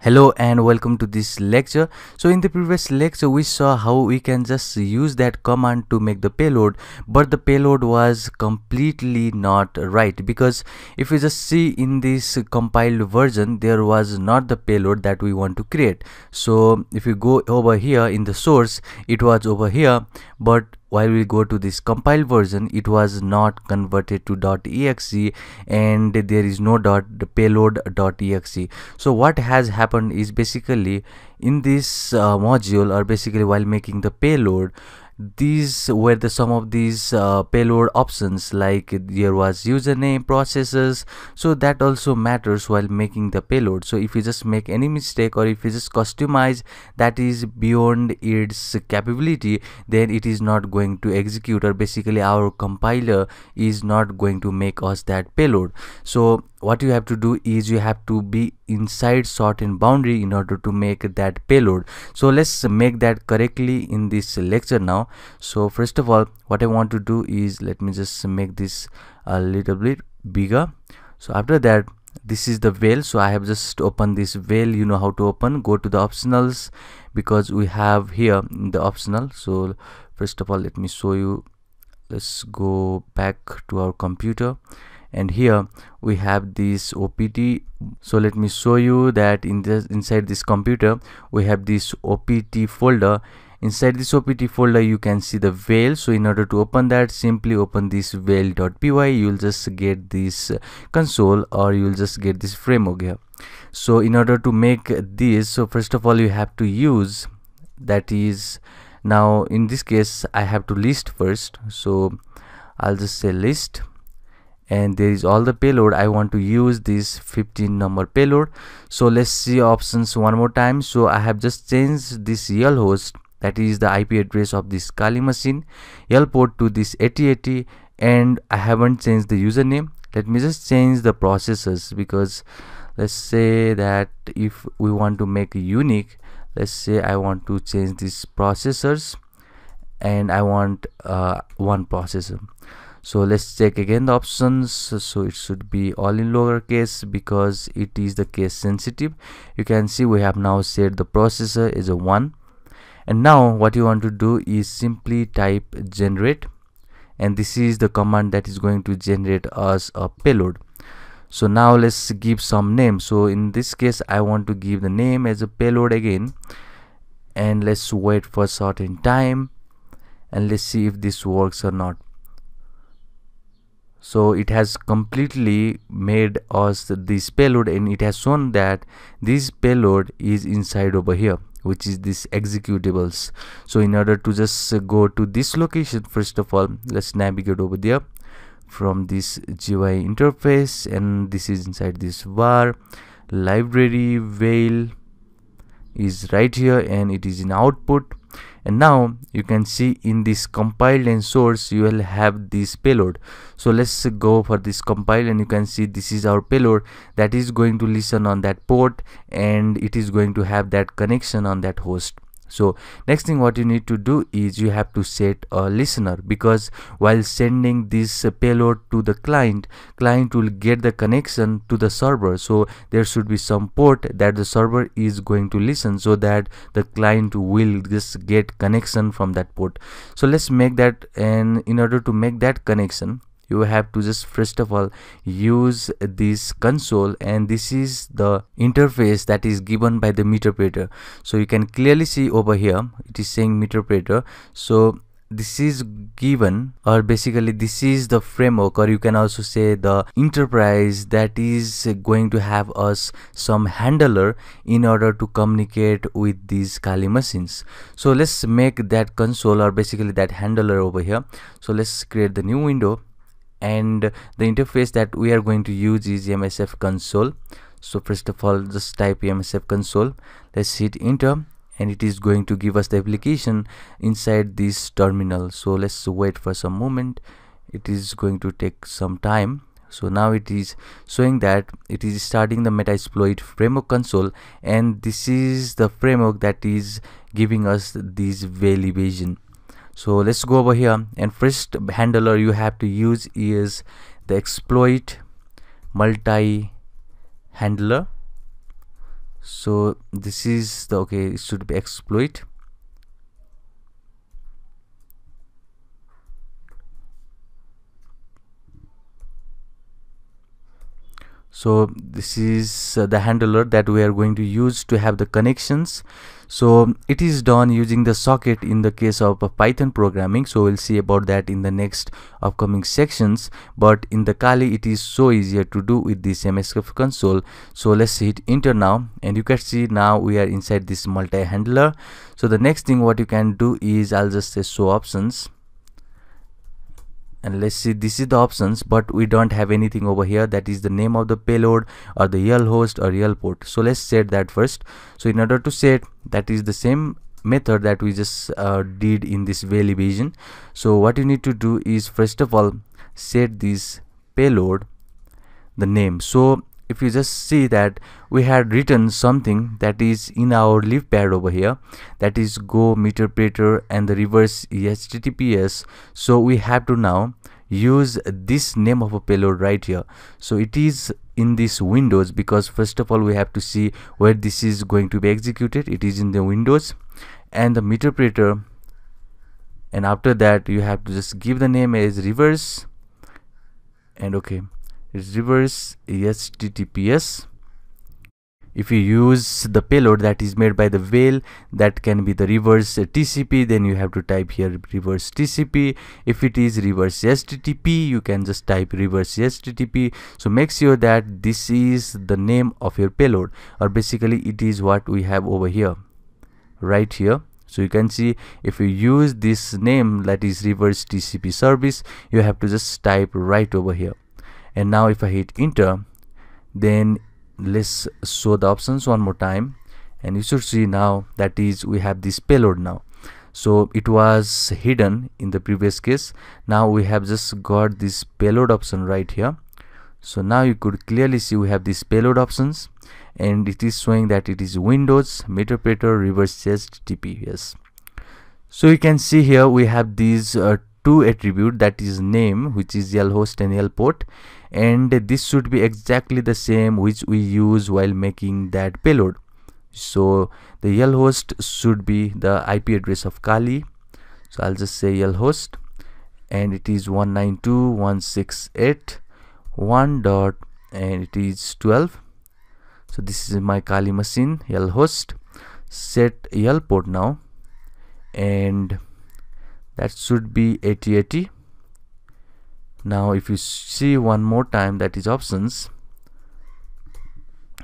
Hello and welcome to this lecture. So in the previous lecture we saw how we can just use that command to make the payload, but the payload was completely not right, because if you just see in this compiled version there was not the payload that we want to create. So if you go over here in the source, it was over here, but while we go to this compiled version it was not converted to .exe and there is no payload.exe. So what has happened is basically in this module, or basically while making the payload, these were the some of these payload options, like there was username, processes, so that also matters while making the payload. So if you just make any mistake, or if you just customize that is beyond its capability, then it is not going to execute, or basically our compiler is not going to make us that payload. So what you have to do is you have to be inside certain boundary in order to make that payload. So let's make that correctly in this lecture now. So first of all, what I want to do is, let me just make this a little bit bigger. So after that, this is the veil. So I have just opened this veil. You know how to open. Go to the optionals, because we have here the optional. So first of all, let me show you. Let's go back to our computer, and here we have this OPT. So let me show you that inside this computer we have this OPT folder. Inside this OPT folder you can see the veil. So in order to open that, simply open this veil.py. you'll just get this console, or you'll just get this framework here. So in order to make this, so first of all you have to use, that is, now in this case I have to list first. So I'll just say list, and there is all the payload. I want to use this 15 number payload. So let's see options one more time. So I have just changed this YEL host, that is the IP address of this Kali machine, YEL port to this 8080, and I haven't changed the username. Let me just change the processors, because let's say that if we want to make a unique, let's say I want to change these processors and I want one processor. So let's check again the options. So it should be all in lowercase, because it is the case sensitive. You can see we have now set the processor as a 1, and now what you want to do is simply type generate, and this is the command that is going to generate us a payload. So now let's give some name. So in this case I want to give the name as a payload again, and let's wait for a certain time, and let's see if this works or not. So it has completely made us this payload, and it has shown that this payload is inside over here, which is this executables. So in order to just go to this location, first of all let's navigate over there from this GUI interface, and this is inside this var. Library veil is right here, and it is in output. And now you can see in this compiled and source you will have this payload. So let's go for this compile, and you can see this is our payload that is going to listen on that port, and it is going to have that connection on that host. So next thing what you need to do is you have to set a listener, because while sending this payload to the client will get the connection to the server. So there should be some port that the server is going to listen, so that the client will just get connection from that port. So let's make that, and in order to make that connection you have to just first of all use this console, and this is the interface that is given by the meterpreter. So you can clearly see over here it is saying meterpreter. So this is given, or basically this is the framework, or you can also say the enterprise that is going to have us some handler in order to communicate with these Kali machines. So let's make that console, or basically that handler over here. So let's create the new window, and the interface that we are going to use is MSF console. So first of all just type MSF console, let's hit enter, and it is going to give us the application inside this terminal. So let's wait for some moment, it is going to take some time. So now it is showing that it is starting the Metasploit framework console, and this is the framework that is giving us this veil evasion. So let's go over here, and first handler you have to use is the exploit multi handler. So this is the, okay, it should be exploit. So this is the handler that we are going to use to have the connections. So it is done using the socket in the case of Python programming. So we'll see about that in the next upcoming sections, but in the Kali it is so easier to do with this MSF console. So let's hit enter now, and you can see now we are inside this multi-handler. So the next thing what you can do is, I'll just say show options, and let's see, this is the options, but we don't have anything over here, that is the name of the payload or the EL host or EL port. So let's set that first. So in order to set, that is the same method that we just did in this Veil Evasion. So what you need to do is, first of all, set this payload the name. So if you just see that we had written something that is in our leaf pad over here, that is go meterpreter and the reverse HTTPS. So we have to now use this name of a payload right here. So it is in this Windows, because first of all we have to see where this is going to be executed. It is in the Windows and the meterpreter, and after that you have to just give the name as reverse, and okay, it's reverse HTTPS. If you use the payload that is made by the Veil, that can be the reverse TCP, then you have to type here reverse TCP. If it is reverse HTTP, you can just type reverse HTTP. So make sure that this is the name of your payload, or basically it is what we have over here, right here. So you can see, if you use this name, that is reverse TCP service, you have to just type right over here. And now if I hit enter, then let's show the options one more time, and you should see now that is we have this payload now. So it was hidden in the previous case. Now we have just got this payload option right here. So now you could clearly see we have these payload options, and it is showing that it is Windows meterpreter reverse HTTP. Yes. So you can see here we have these two attribute, that is name, which is EL host and EL port, and this should be exactly the same which we use while making that payload. So the EL host should be the IP address of Kali. So I'll just say EL host, and it is 192.168.1 dot, and it is 12. So this is my Kali machine, EL host. Set EL port now, and that should be 8080. Now if you see one more time, that is options,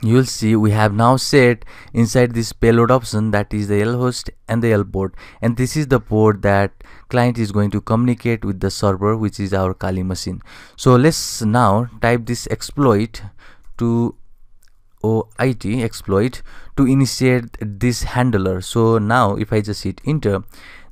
you will see we have now set inside this payload option, that is the EL host and the EL port, and this is the port that client is going to communicate with the server, which is our Kali machine. So let's now type this exploit to OIT exploit to initiate this handler. So now if I just hit enter,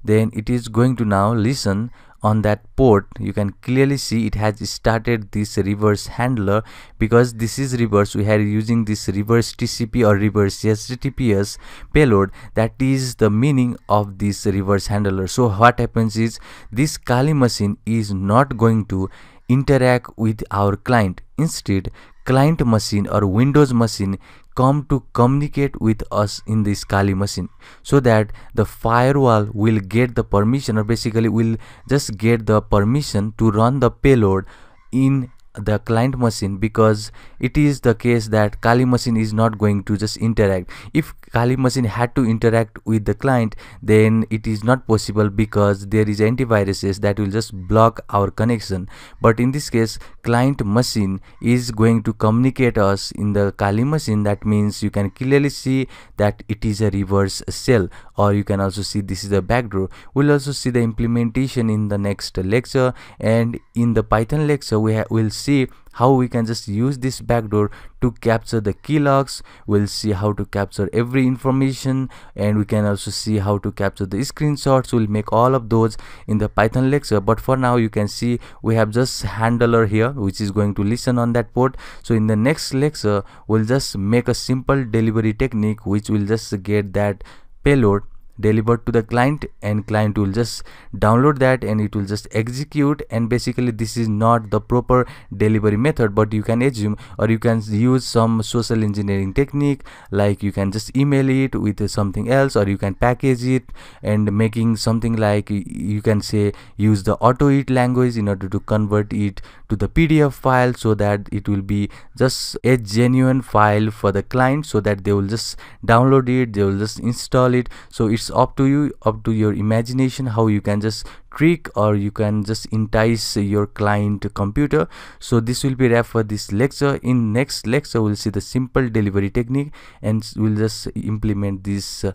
then it is going to now listen on that port. You can clearly see it has started this reverse handler, because this is reverse. We are using this reverse TCP or reverse HTTPS payload. That is the meaning of this reverse handler. So what happens is, this Kali machine is not going to interact with our client. Instead, client machine or Windows machine come to communicate with us in this Kali machine, so that the firewall will get the permission, or basically will just get the permission to run the payload in the client machine, because it is the case that Kali machine is not going to just interact. If Kali machine had to interact with the client, then it is not possible, because there is antiviruses that will just block our connection. But in this case, client machine is going to communicate us in the Kali machine. That means you can clearly see that it is a reverse shell, or you can also see this is the backdoor. We'll also see the implementation in the next lecture, and in the Python lecture we'll see how we can just use this backdoor to capture the keylogs. We'll see how to capture every information, and we can also see how to capture the screenshots. We'll make all of those in the Python lecture, but for now you can see we have just handler here, which is going to listen on that port. So in the next lecture we'll just make a simple delivery technique, which will just get that payload delivered to the client, and client will just download that and it will just execute. And basically this is not the proper delivery method, but you can assume, or you can use some social engineering technique, like you can just email it with something else, or you can package it and making something like, you can say, use the AutoEat language in order to convert it to the PDF file, so that it will be just a genuine file for the client, so that they will just download it, they will just install it. So it's up to you, up to your imagination, how you can just trick or you can just entice your client computer. So this will be wrap for this lecture. In next lecture we'll see the simple delivery technique, and we'll just implement this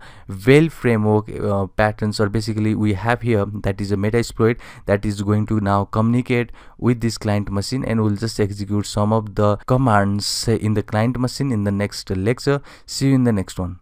well framework patterns, or basically we have here that is a Metasploit that is going to now communicate with this client machine, and we'll just execute some of the commands in the client machine in the next lecture. See you in the next one.